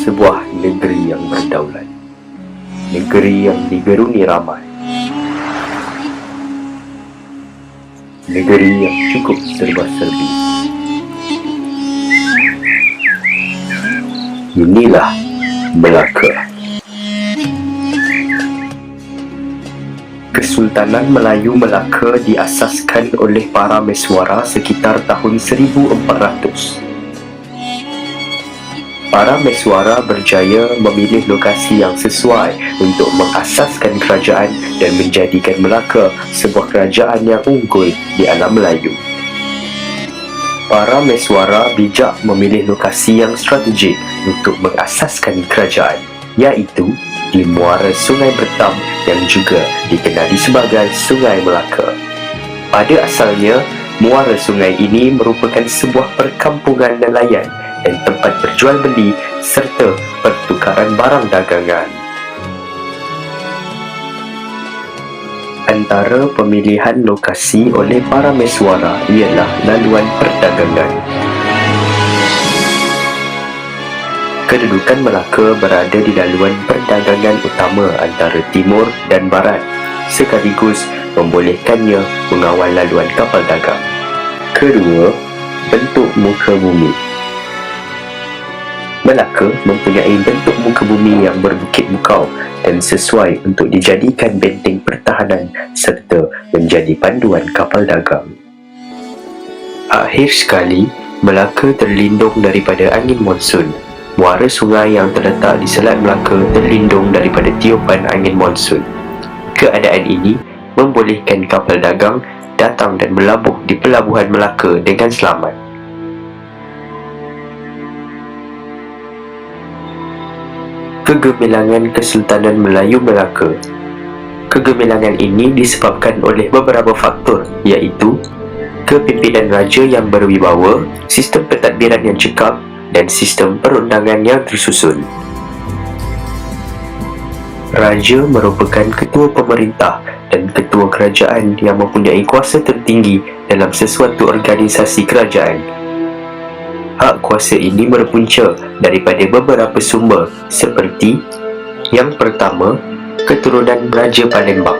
sebuah negeri yang berdaulat, negeri yang digeruni ramai, negeri yang cukup serba-serbi. Inilah Melaka. Kesultanan Melayu Melaka diasaskan oleh para Meswara sekitar tahun 1400. Para Meswara berjaya memilih lokasi yang sesuai untuk mengasaskan kerajaan dan menjadikan Melaka sebuah kerajaan yang unggul di alam Melayu. Para Meswara bijak memilih lokasi yang strategik untuk mengasaskan kerajaan, iaitu di muara Sungai Bertam yang juga dikenali sebagai Sungai Melaka. Pada asalnya, muara sungai ini merupakan sebuah perkampungan nelayan dan tempat berjual beli serta pertukaran barang dagangan. Antara pemilihan lokasi oleh para Meswara ialah laluan perdagangan. Kedudukan Melaka berada di laluan perdagangan utama antara timur dan barat, sekaligus membolehkannya mengawal laluan kapal dagang. Kedua, bentuk muka bumi. Melaka mempunyai bentuk muka bumi yang berbukit bukau dan sesuai untuk dijadikan benteng pertahanan serta menjadi panduan kapal dagang. Akhir sekali, Melaka terlindung daripada angin monsun. Muara sungai yang terletak di Selat Melaka terlindung daripada tiupan angin monsun. Keadaan ini membolehkan kapal dagang datang dan berlabuh di pelabuhan Melaka dengan selamat. Kegemilangan Kesultanan Melayu Melaka. Kegemilangan ini disebabkan oleh beberapa faktor, iaitu kepimpinan raja yang berwibawa, sistem pentadbiran yang cekap dan sistem perundangan yang tersusun. Raja merupakan ketua pemerintah dan ketua kerajaan yang mempunyai kuasa tertinggi dalam sesuatu organisasi kerajaan. Hak kuasa ini berpunca daripada beberapa sumber seperti: yang pertama, keturunan Raja Palembang.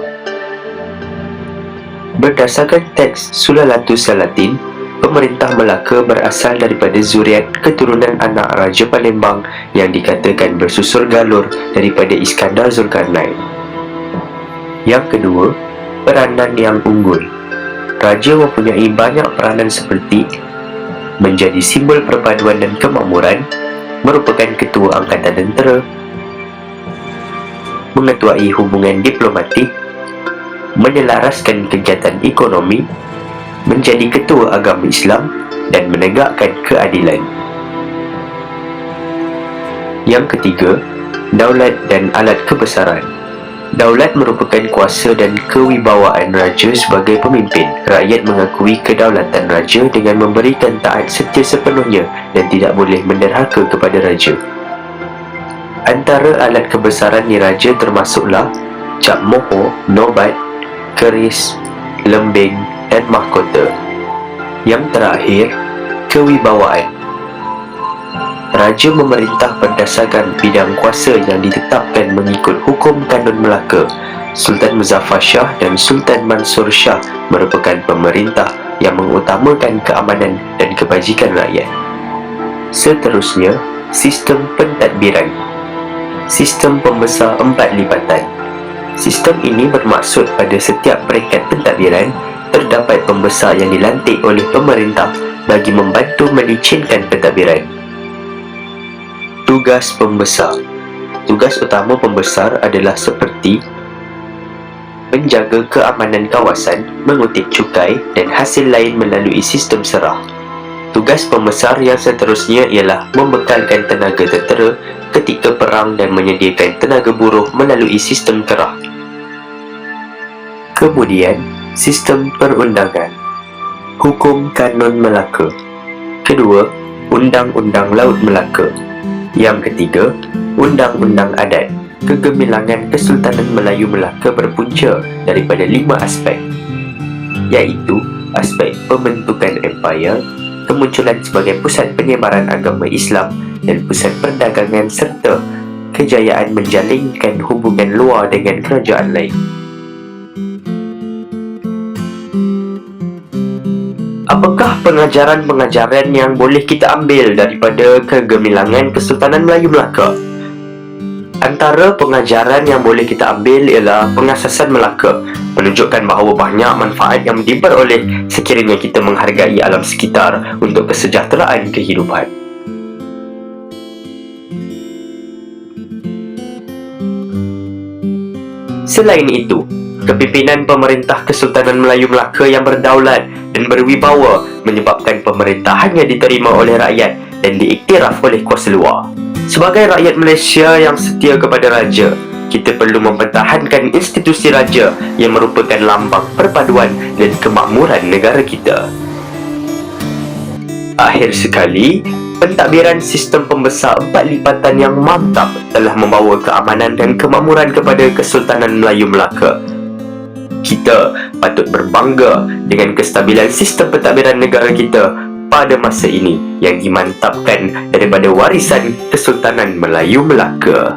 Berdasarkan teks Sulalatus Salatin, pemerintah Melaka berasal daripada zuriat keturunan anak Raja Palembang yang dikatakan bersusul galur daripada Iskandar Zulkarnain. Yang kedua, peranan yang unggul. Raja mempunyai banyak peranan seperti menjadi simbol perpaduan dan kemakmuran, merupakan ketua angkatan tentera, mengetuai hubungan diplomatik, menyelaraskan kegiatan ekonomi, menjadi ketua agama Islam dan menegakkan keadilan. Yang ketiga, daulat dan alat kebesaran. Daulat merupakan kuasa dan kewibawaan raja sebagai pemimpin. Rakyat mengakui kedaulatan raja dengan memberikan taat setia sepenuhnya dan tidak boleh menderhaka kepada raja. Antara alat kebesaran diraja termasuklah cap mohor, nobat, keris, lembing dan mahkota. Yang terakhir, kewibawaan. Raja memerintah berdasarkan bidang kuasa yang ditetapkan mengikut hukum kanun Melaka. Sultan Muzaffar Shah dan Sultan Mansur Shah merupakan pemerintah yang mengutamakan keamanan dan kebajikan rakyat. Seterusnya, sistem pentadbiran. Sistem pembesar 4 lipatan. Sistem ini bermaksud pada setiap peringkat pentadbiran terdapat pembesar yang dilantik oleh pemerintah bagi membantu melicinkan pentadbiran. Tugas pembesar. Tugas utama pembesar adalah seperti menjaga keamanan kawasan, mengutip cukai dan hasil lain melalui sistem serah. Tugas pembesar yang seterusnya ialah membekalkan tenaga tentera ketika perang dan menyediakan tenaga buruh melalui sistem kerah. Kemudian, sistem perundangan. Hukum kanun Melaka. Kedua, Undang-Undang Laut Melaka. Yang ketiga, Undang-Undang Adat. Kegemilangan Kesultanan Melayu Melaka berpunca daripada 5 aspek, iaitu aspek pembentukan empayar, kemunculan sebagai pusat penyebaran agama Islam dan pusat perdagangan serta kejayaan menjalinkan hubungan luar dengan kerajaan lain. Apakah pengajaran-pengajaran yang boleh kita ambil daripada kegemilangan Kesultanan Melayu Melaka? Antara pengajaran yang boleh kita ambil ialah pengasasan Melaka menunjukkan bahawa banyak manfaat yang diperoleh sekiranya kita menghargai alam sekitar untuk kesejahteraan kehidupan. Selain itu, kepimpinan pemerintah Kesultanan Melayu Melaka yang berdaulat dan berwibawa menyebabkan pemerintahannya diterima oleh rakyat dan diiktiraf oleh kuasa luar. Sebagai rakyat Malaysia yang setia kepada raja, kita perlu mempertahankan institusi raja yang merupakan lambang perpaduan dan kemakmuran negara kita. Akhir sekali, pentadbiran sistem pembesar 4 lipatan yang mantap telah membawa keamanan dan kemakmuran kepada Kesultanan Melayu Melaka. Kita patut berbangga dengan kestabilan sistem pentadbiran negara kita pada masa ini yang dimantapkan daripada warisan Kesultanan Melayu Melaka.